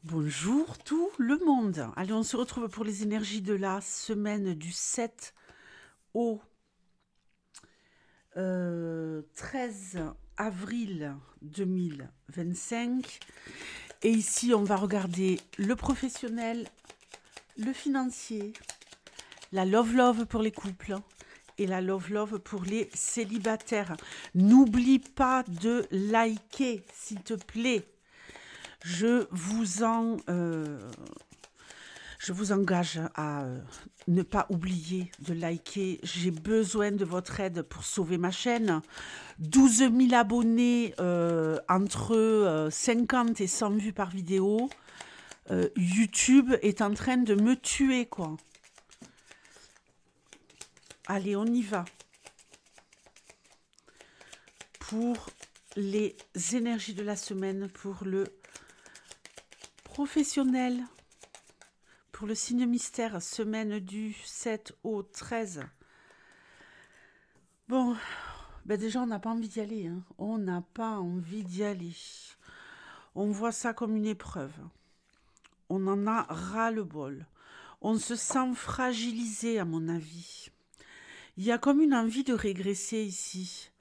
Bonjour tout le monde. Allez, on se retrouve pour les énergies de la semaine du 7 au 13 avril 2025. Et ici, on va regarder le professionnel, le financier, la love-love pour les couples et la love-love pour les célibataires. N'oublie pas de liker, s'il te plaît. Je vous engage à ne pas oublier de liker. J'ai besoin de votre aide pour sauver ma chaîne. 12 000 abonnés, entre 50 et 100 vues par vidéo. YouTube est en train de me tuer, quoi. Allez, on y va. Pour les énergies de la semaine, pour le professionnel, pour le signe mystère, semaine du 7 au 13. Bon, ben déjà, on n'a pas envie d'y aller. Hein. On n'a pas envie d'y aller. On voit ça comme une épreuve. On en a ras-le-bol. On se sent fragilisé, à mon avis. Il y a comme une envie de régresser ici.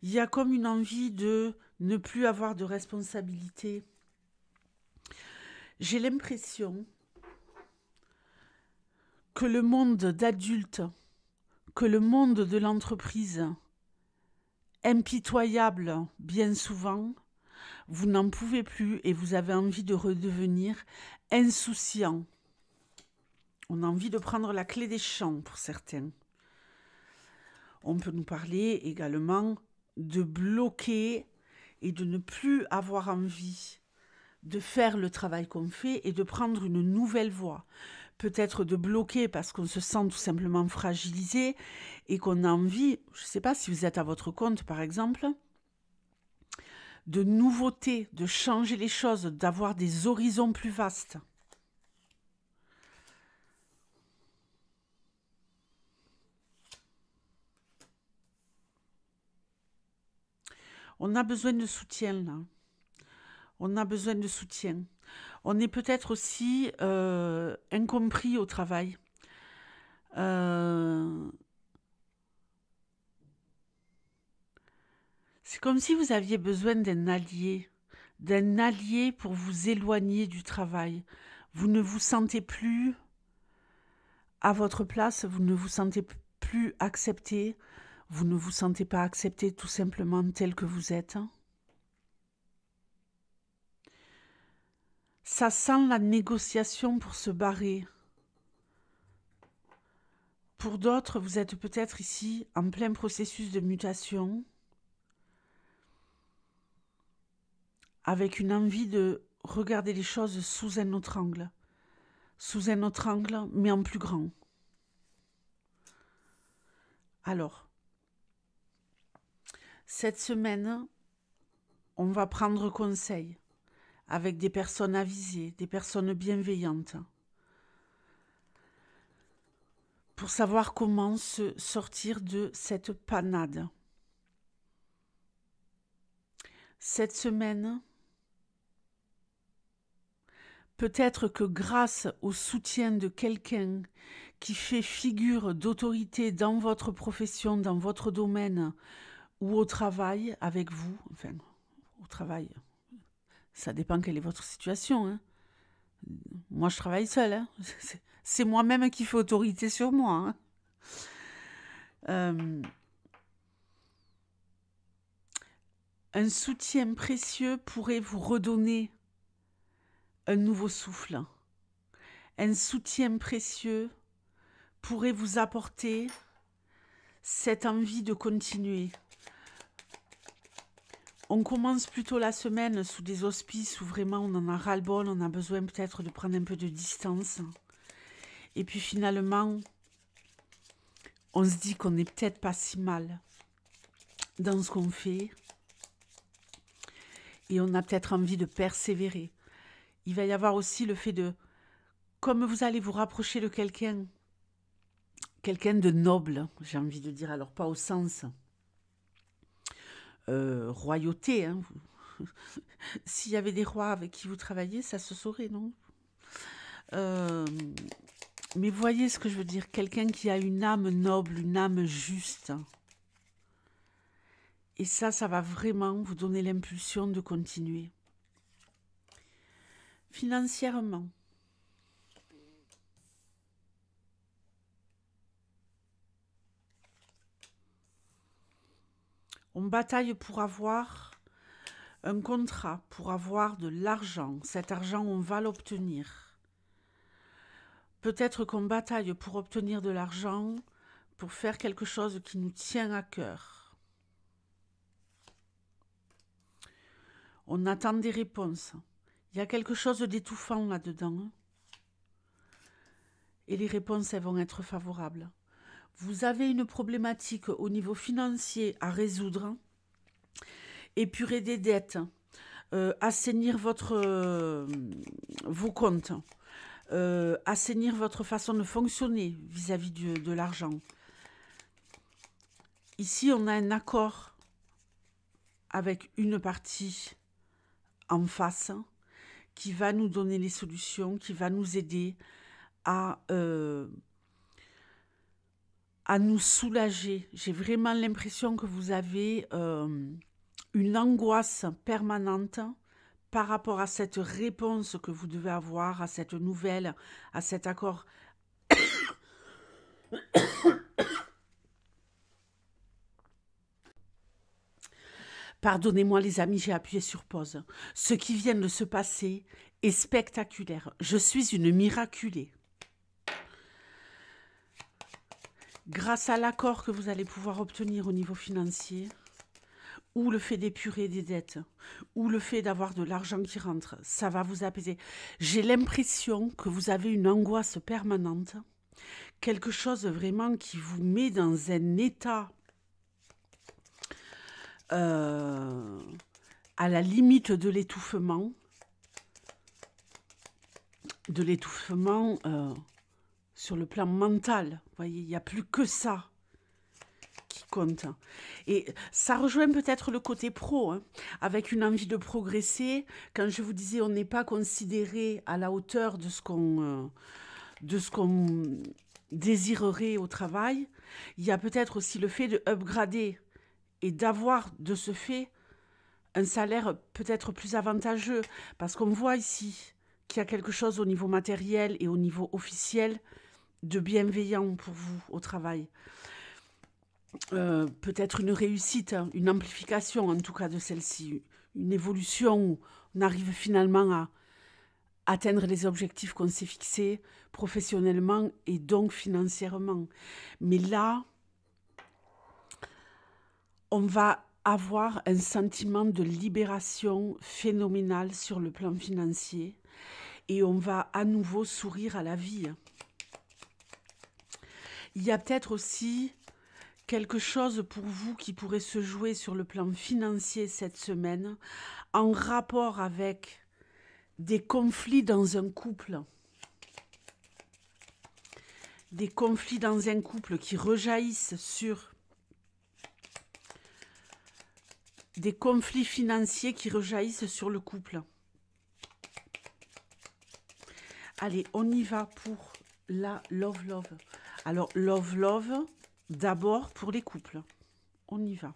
Il y a comme une envie de ne plus avoir de responsabilité. J'ai l'impression que le monde d'adultes, que le monde de l'entreprise, impitoyable bien souvent, vous n'en pouvez plus et vous avez envie de redevenir insouciant. On a envie de prendre la clé des champs pour certains. On peut nous parler également de bloquer et de ne plus avoir envie de faire le travail qu'on fait et de prendre une nouvelle voie. Peut-être de bloquer parce qu'on se sent tout simplement fragilisé et qu'on a envie, je ne sais pas si vous êtes à votre compte par exemple, de nouveautés, de changer les choses, d'avoir des horizons plus vastes. On a besoin de soutien là. On a besoin de soutien. On est peut-être aussi incompris au travail. C'est comme si vous aviez besoin d'un allié pour vous éloigner du travail. Vous ne vous sentez plus à votre place, vous ne vous sentez plus accepté, vous ne vous sentez pas accepté tout simplement tel que vous êtes. Ça sent la négociation pour se barrer. Pour d'autres, vous êtes peut-être ici en plein processus de mutation, avec une envie de regarder les choses sous un autre angle. Sous un autre angle, mais en plus grand. Alors, cette semaine, on va prendre conseil avec des personnes avisées, des personnes bienveillantes, pour savoir comment se sortir de cette panade. Cette semaine, peut-être que grâce au soutien de quelqu'un qui fait figure d'autorité dans votre profession, dans votre domaine ou au travail avec vous, enfin, au travail, ça dépend quelle est votre situation. Hein. Moi, je travaille seule. Hein. C'est moi-même qui fais autorité sur moi. Hein. Un soutien précieux pourrait vous redonner un nouveau souffle. Un soutien précieux pourrait vous apporter cette envie de continuer. On commence plutôt la semaine sous des auspices où vraiment on en a ras-le-bol, on a besoin peut-être de prendre un peu de distance. Et puis finalement, on se dit qu'on n'est peut-être pas si mal dans ce qu'on fait. Et on a peut-être envie de persévérer. Il va y avoir aussi le fait de, comme vous allez vous rapprocher de quelqu'un de noble, j'ai envie de dire, alors pas au sens royauté, hein, S'il y avait des rois avec qui vous travaillez, ça se saurait, non? Euh, mais voyez ce que je veux dire, quelqu'un qui a une âme noble, une âme juste. Et ça va vraiment vous donner l'impulsion de continuer. Financièrement, on bataille pour avoir un contrat, pour avoir de l'argent. Cet argent, on va l'obtenir. Peut-être qu'on bataille pour obtenir de l'argent, pour faire quelque chose qui nous tient à cœur. On attend des réponses. Il y a quelque chose d'étouffant là-dedans. Et les réponses, elles vont être favorables. Vous avez une problématique au niveau financier à résoudre. Épurer des dettes. Assainir vos comptes. Assainir votre façon de fonctionner vis-à-vis de l'argent. Ici, on a un accord avec une partie en face qui va nous donner les solutions, qui va nous aider à nous soulager. J'ai vraiment l'impression que vous avez une angoisse permanente par rapport à cette réponse que vous devez avoir, à cette nouvelle, à cet accord. Pardonnez-moi les amis, j'ai appuyé sur pause. Ce qui vient de se passer est spectaculaire. Je suis une miraculée. Grâce à l'accord que vous allez pouvoir obtenir au niveau financier, ou le fait d'épurer des dettes, ou le fait d'avoir de l'argent qui rentre, ça va vous apaiser. J'ai l'impression que vous avez une angoisse permanente, quelque chose vraiment qui vous met dans un état à la limite de l'étouffement, sur le plan mental. Vous voyez, il n'y a plus que ça qui compte. Et ça rejoint peut-être le côté pro, hein, avec une envie de progresser. Quand je vous disais, on n'est pas considéré à la hauteur de ce qu'on désirerait au travail. Il y a peut-être aussi le fait de upgrader et d'avoir de ce fait un salaire peut-être plus avantageux. Parce qu'on voit ici qu'il y a quelque chose au niveau matériel et au niveau officiel de bienveillant pour vous au travail. Peut-être une réussite, hein, une amplification en tout cas de celle-ci, une évolution où on arrive finalement à atteindre les objectifs qu'on s'est fixés professionnellement et donc financièrement. Mais là, on va avoir un sentiment de libération phénoménal sur le plan financier et on va à nouveau sourire à la vie. Il y a peut-être aussi quelque chose pour vous qui pourrait se jouer sur le plan financier cette semaine en rapport avec des conflits dans un couple. Des conflits dans un couple qui rejaillissent sur des conflits financiers qui rejaillissent sur le couple. Allez, on y va pour la love. Alors, love, d'abord pour les couples. On y va.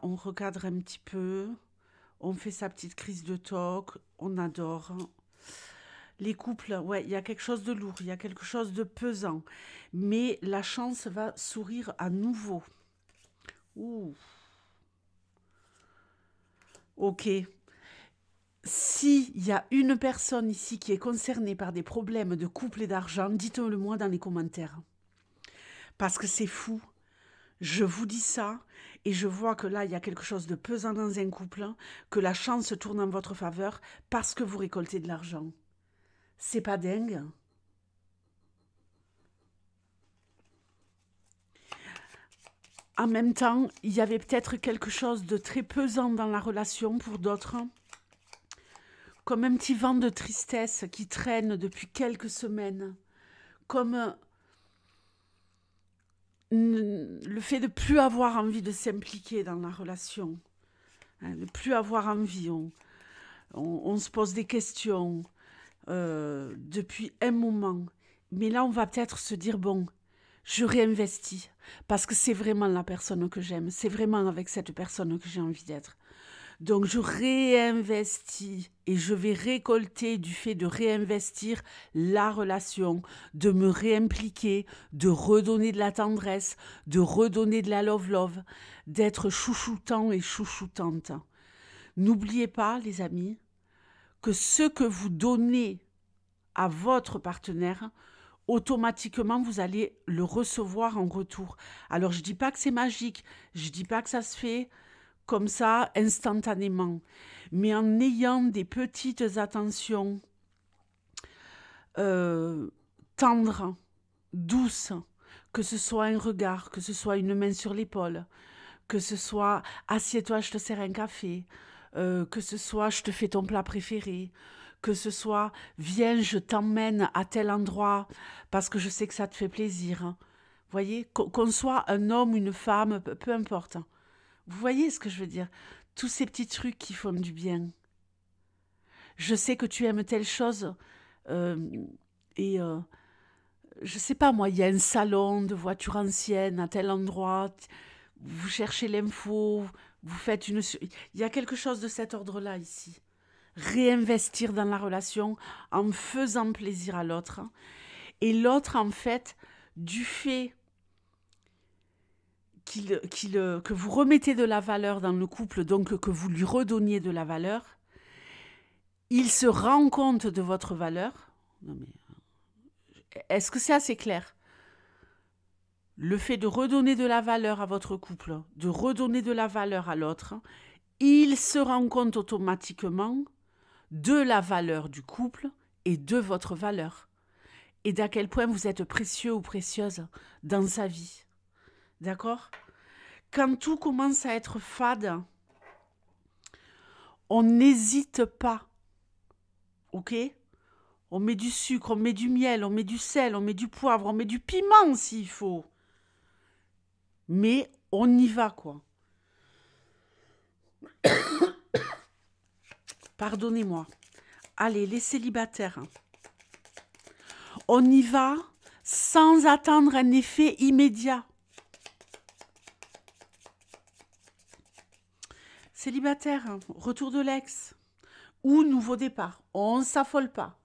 On recadre un petit peu. On fait sa petite crise de toc. On adore. Les couples, ouais, il y a quelque chose de lourd, il y a quelque chose de pesant. Mais la chance va sourire à nouveau. Ouh. Ok. S'il y a une personne ici qui est concernée par des problèmes de couple et d'argent, dites-le moi dans les commentaires. Parce que c'est fou. Je vous dis ça et je vois que là, il y a quelque chose de pesant dans un couple, que la chance tourne en votre faveur parce que vous récoltez de l'argent. C'est pas dingue? En même temps, il y avait peut-être quelque chose de très pesant dans la relation pour d'autres, comme un petit vent de tristesse qui traîne depuis quelques semaines, comme le fait de ne plus avoir envie de s'impliquer dans la relation. hein, ne plus avoir envie. On se pose des questions depuis un moment. Mais là, on va peut-être se dire, bon, je réinvestis parce que c'est vraiment la personne que j'aime. C'est vraiment avec cette personne que j'ai envie d'être. Donc, je réinvestis et je vais récolter du fait de réinvestir la relation, de me réimpliquer, de redonner de la tendresse, de redonner de la love-love, d'être chouchoutant et chouchoutante. N'oubliez pas, les amis, que ce que vous donnez à votre partenaire, automatiquement, vous allez le recevoir en retour. Alors, je ne dis pas que c'est magique, je ne dis pas que ça se fait comme ça, instantanément. Mais en ayant des petites attentions tendres, douces, que ce soit un regard, que ce soit une main sur l'épaule, que ce soit « assieds-toi, je te sers un café », que ce soit « je te fais ton plat préféré », que ce soit « viens, je t'emmène à tel endroit parce que je sais que ça te fait plaisir ». Vous voyez, qu'on soit un homme ou une femme, peu importe. Vous voyez ce que je veux dire? Tous ces petits trucs qui font du bien. Je sais que tu aimes telle chose je sais pas moi, il y a un salon de voitures anciennes à tel endroit, vous cherchez l'info, vous faites une... Il y a quelque chose de cet ordre-là ici. Réinvestir dans la relation en faisant plaisir à l'autre. Et l'autre, en fait, du fait que vous remettez de la valeur dans le couple, donc que vous lui redonniez de la valeur, il se rend compte de votre valeur. Non mais, est-ce que c'est assez clair? Le fait de redonner de la valeur à votre couple, de redonner de la valeur à l'autre, il se rend compte automatiquement de la valeur du couple et de votre valeur. Et d'à quel point vous êtes précieux ou précieuse dans sa vie. D'accord? Quand tout commence à être fade, on n'hésite pas. Ok? On met du sucre, on met du miel, on met du sel, on met du poivre, on met du piment s'il faut. Mais on y va, quoi. Pardonnez-moi. Allez, les célibataires. On y va sans attendre un effet immédiat. Célibataire, retour de l'ex ou nouveau départ. On ne s'affole pas.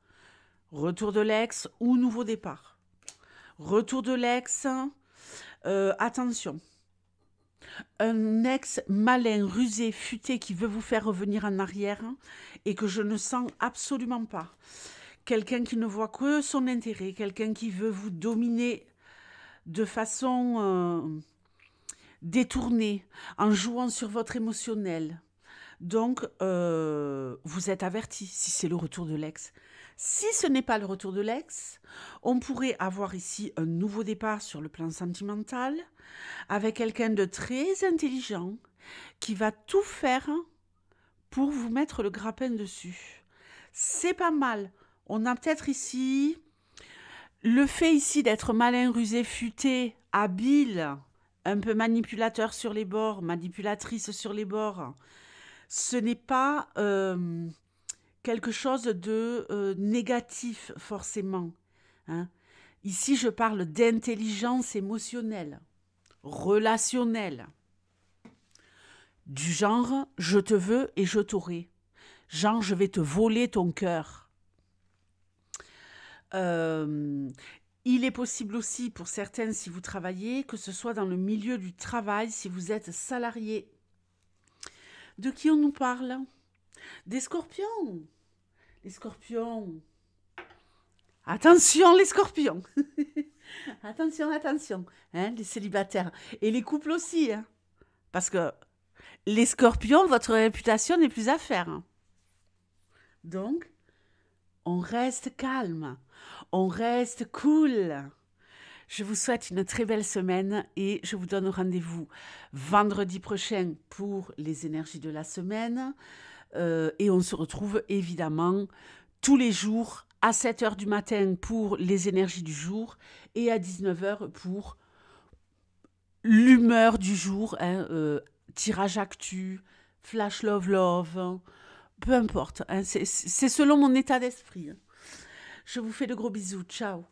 Retour de l'ex ou nouveau départ. Retour de l'ex, attention. Un ex malin, rusé, futé qui veut vous faire revenir en arrière et que je ne sens absolument pas. Quelqu'un qui ne voit que son intérêt, quelqu'un qui veut vous dominer de façon détournée, en jouant sur votre émotionnel. Donc, vous êtes averti si c'est le retour de l'ex. Si ce n'est pas le retour de l'ex, on pourrait avoir ici un nouveau départ sur le plan sentimental avec quelqu'un de très intelligent qui va tout faire pour vous mettre le grappin dessus. C'est pas mal. On a peut-être ici le fait ici d'être malin, rusé, futé, habile, un peu manipulateur sur les bords, manipulatrice sur les bords. Ce n'est pas quelque chose de négatif forcément. Hein. Ici, je parle d'intelligence émotionnelle, relationnelle. Du genre, je te veux et je t'aurai. Genre, je vais te voler ton cœur. Il est possible aussi, pour certaines, si vous travaillez, que ce soit dans le milieu du travail, si vous êtes salarié. De qui on nous parle? Des scorpions. Les scorpions. Attention, les scorpions. Attention, attention. Hein, les célibataires. Et les couples aussi. Hein, parce que les scorpions, votre réputation n'est plus à faire. Hein. Donc, on reste calme. On reste cool. Je vous souhaite une très belle semaine et je vous donne rendez-vous vendredi prochain pour les énergies de la semaine. Et on se retrouve évidemment tous les jours à 7h du matin pour les énergies du jour et à 19h pour l'humeur du jour, hein, tirage actu, flash love love, peu importe, hein, c'est selon mon état d'esprit. Je vous fais de gros bisous, ciao.